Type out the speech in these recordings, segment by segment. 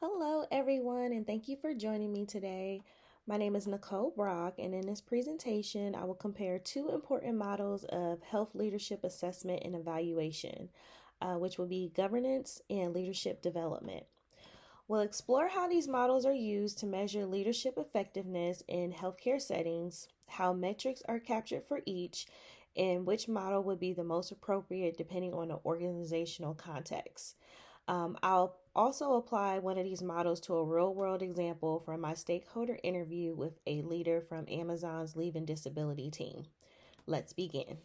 Hello, everyone, and thank you for joining me today. My name is Nicole Brock, and in this presentation, I will compare two important models of health leadership assessment and evaluation, which will be governance and leadership development. We'll explore how these models are used to measure leadership effectiveness in healthcare settings, how metrics are captured for each, and which model would be the most appropriate depending on the organizational context. I'll also apply one of these models to a real world example from my stakeholder interview with a leader from Amazon's Leave and Disability team. Let's begin.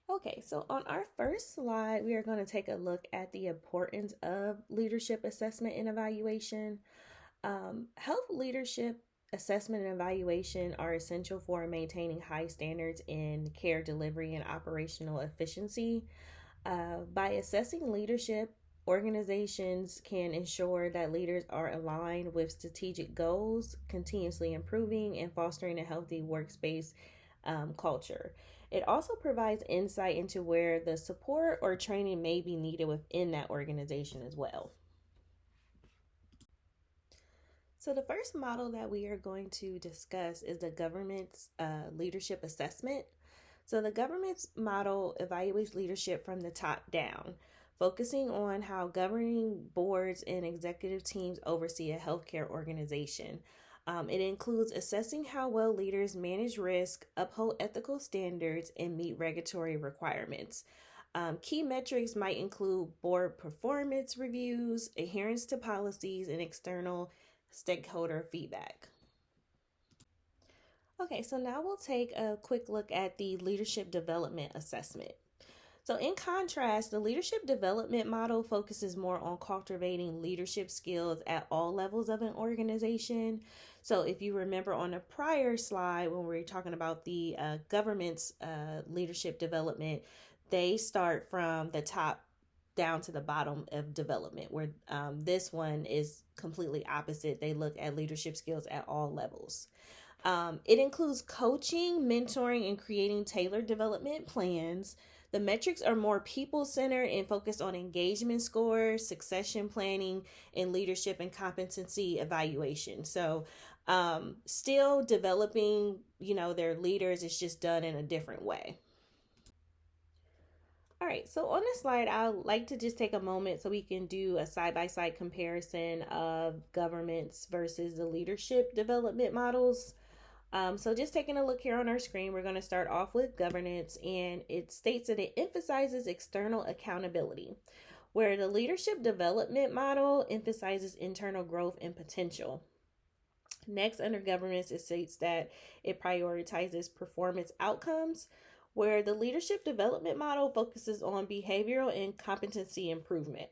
Okay, so on our first slide, we are going to take a look at the importance of leadership assessment and evaluation. Health leadership assessment and evaluation are essential for maintaining high standards in care delivery and operational efficiency. By assessing leadership, organizations can ensure that leaders are aligned with strategic goals, continuously improving and fostering a healthy workspace culture. It also provides insight into where the support or training may be needed within that organization as well. So, the first model that we are going to discuss is the government's leadership assessment. So, the government's model evaluates leadership from the top down, focusing on how governing boards and executive teams oversee a healthcare organization. It includes assessing how well leaders manage risk, uphold ethical standards, and meet regulatory requirements. Key metrics might include board performance reviews, adherence to policies, and external stakeholder feedback. Okay, so now we'll take a quick look at the leadership development assessment. So, in contrast, the leadership development model focuses more on cultivating leadership skills at all levels of an organization. So, if you remember on a prior slide when we were talking about the government's leadership development, they start from the top down to the bottom of development, where this one is completely opposite. They look at leadership skills at all levels. It includes coaching, mentoring, and creating tailored development plans. The metrics are more people centered and focused on engagement scores, succession planning, and leadership and competency evaluation. So, still developing, their leaders. It's just done in a different way. All right, so on this slide, I'd like to just take a moment so we can do a side-by-side comparison of governments versus the leadership development models. So just taking a look here on our screen, we're going to start off with governance, and it states that it emphasizes external accountability, where the leadership development model emphasizes internal growth and potential. Next, under governance, it states that it prioritizes performance outcomes, where the leadership development model focuses on behavioral and competency improvement.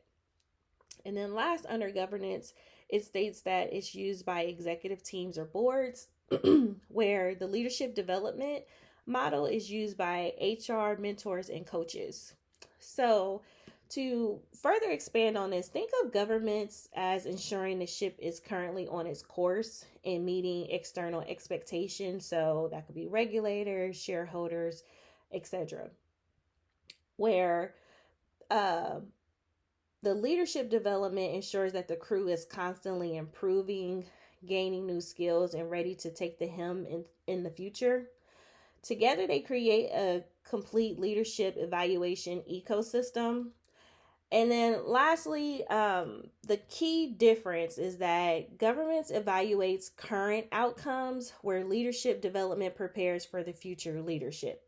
And then last, under governance, it states that it's used by executive teams or boards, where the leadership development model is used by HR, mentors, and coaches. So, to further expand on this, think of governments as ensuring the ship is currently on its course and meeting external expectations. So, that could be regulators, shareholders, etc. Where the leadership development ensures that the crew is constantly improving, gaining new skills, and ready to take the helm in the future. Together, they create a complete leadership evaluation ecosystem. And then lastly, the key difference is that governments evaluates current outcomes, where leadership development prepares for the future leadership.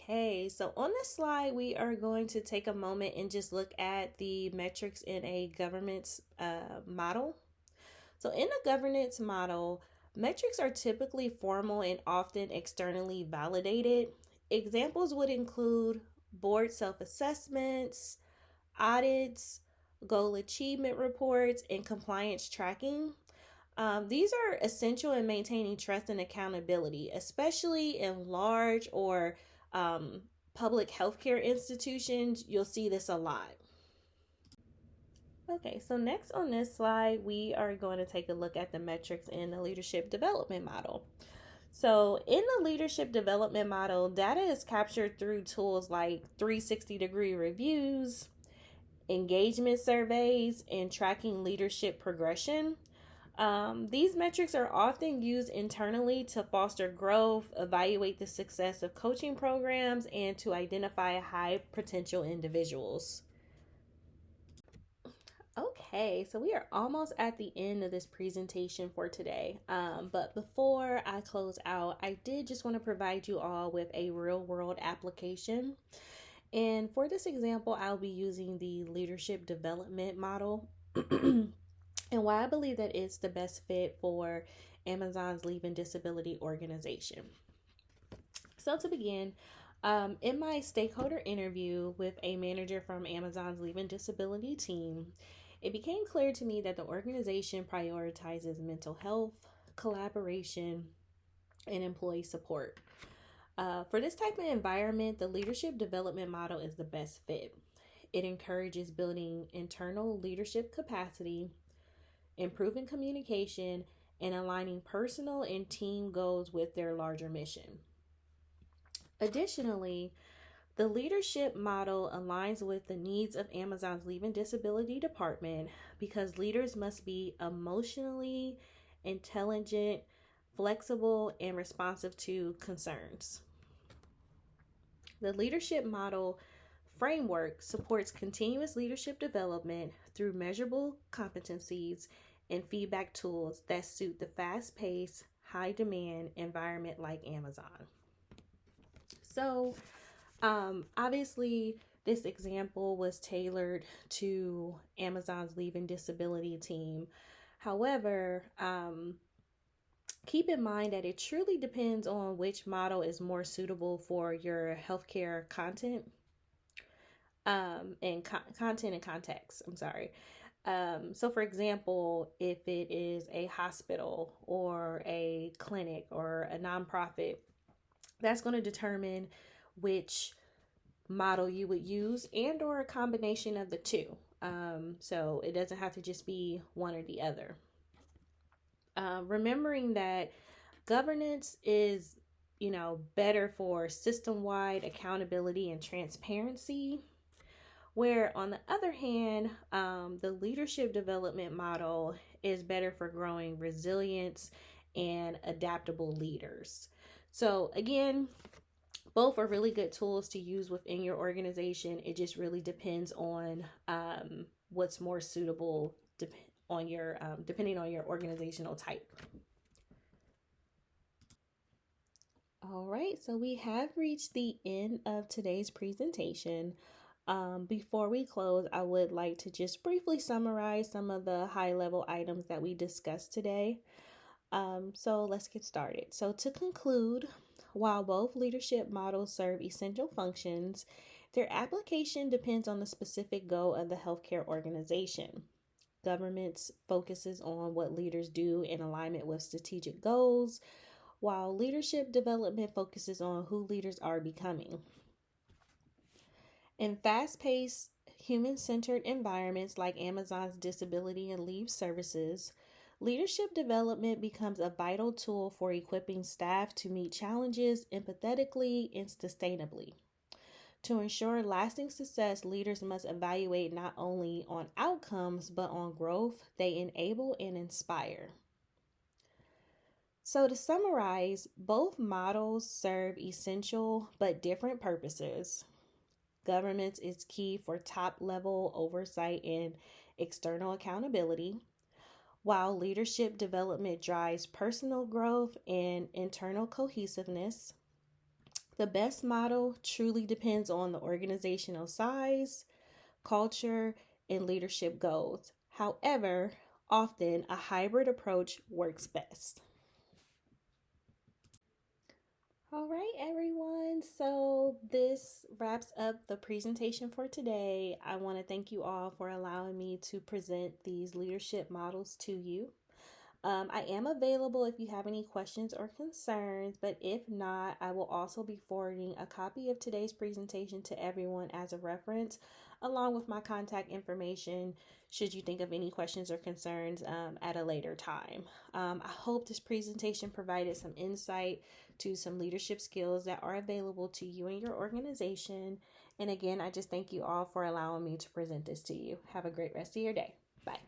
Okay, so on this slide, we are going to take a moment and just look at the metrics in a governance model. So in a governance model, metrics are typically formal and often externally validated. Examples would include board self-assessments, audits, goal achievement reports, and compliance tracking. These are essential in maintaining trust and accountability, especially in large or public healthcare institutions. You'll see this a lot. Okay, so next on this slide, we are going to take a look at the metrics in the leadership development model. So, in the leadership development model, data is captured through tools like 360-degree reviews, engagement surveys, and tracking leadership progression. These metrics are often used internally to foster growth, evaluate the success of coaching programs, and to identify high potential individuals. Okay, so we are almost at the end of this presentation for today. But before I close out, I did just want to provide you all with a real world application. And for this example, I'll be using the leadership development model. And why I believe that it's the best fit for Amazon's Leave and Disability organization. So, to begin, in my stakeholder interview with a manager from Amazon's Leave and Disability team, it became clear to me that the organization prioritizes mental health, collaboration, and employee support. For this type of environment, the leadership development model is the best fit. It encourages building internal leadership capacity, improving communication, and aligning personal and team goals with their larger mission. Additionally, the leadership model aligns with the needs of Amazon's Leave and Disability Department because leaders must be emotionally intelligent, flexible, and responsive to concerns. The leadership model framework supports continuous leadership development through measurable competencies and feedback tools that suit the fast paced, high demand environment like Amazon. So, obviously, this example was tailored to Amazon's Leave and Disability team. However, keep in mind that it truly depends on which model is more suitable for your healthcare content and content and context. I'm sorry. So, for example, if it is a hospital or a clinic or a nonprofit, that's going to determine which model you would use and or a combination of the two. So it doesn't have to just be one or the other. Remembering that governance is, better for system-wide accountability and transparency, where on the other hand, the leadership development model is better for growing resilience and adaptable leaders. So again, both are really good tools to use within your organization. It just really depends on what's more suitable on your depending on your organizational type. All right, so we have reached the end of today's presentation. Before we close, I would like to just briefly summarize some of the high-level items that we discussed today. So let's get started. So to conclude, while both leadership models serve essential functions, their application depends on the specific goal of the healthcare organization. Governments focuses on what leaders do in alignment with strategic goals, while leadership development focuses on who leaders are becoming. In fast-paced, human-centered environments like Amazon's disability and leave services, leadership development becomes a vital tool for equipping staff to meet challenges empathetically and sustainably. To ensure lasting success, leaders must evaluate not only on outcomes, but on growth they enable and inspire. So to summarize, both models serve essential but different purposes. Governance is key for top-level oversight and external accountability, while leadership development drives personal growth and internal cohesiveness. The best model truly depends on the organizational size, culture, and leadership goals. However, often a hybrid approach works best. All right, everyone. So this wraps up the presentation for today. I want to thank you all for allowing me to present these leadership models to you. I am available if you have any questions or concerns, but if not, I will also be forwarding a copy of today's presentation to everyone as a reference, along with my contact information, should you think of any questions or concerns at a later time. I hope this presentation provided some insight to some leadership skills that are available to you and your organization. And again, I just thank you all for allowing me to present this to you. Have a great rest of your day. Bye.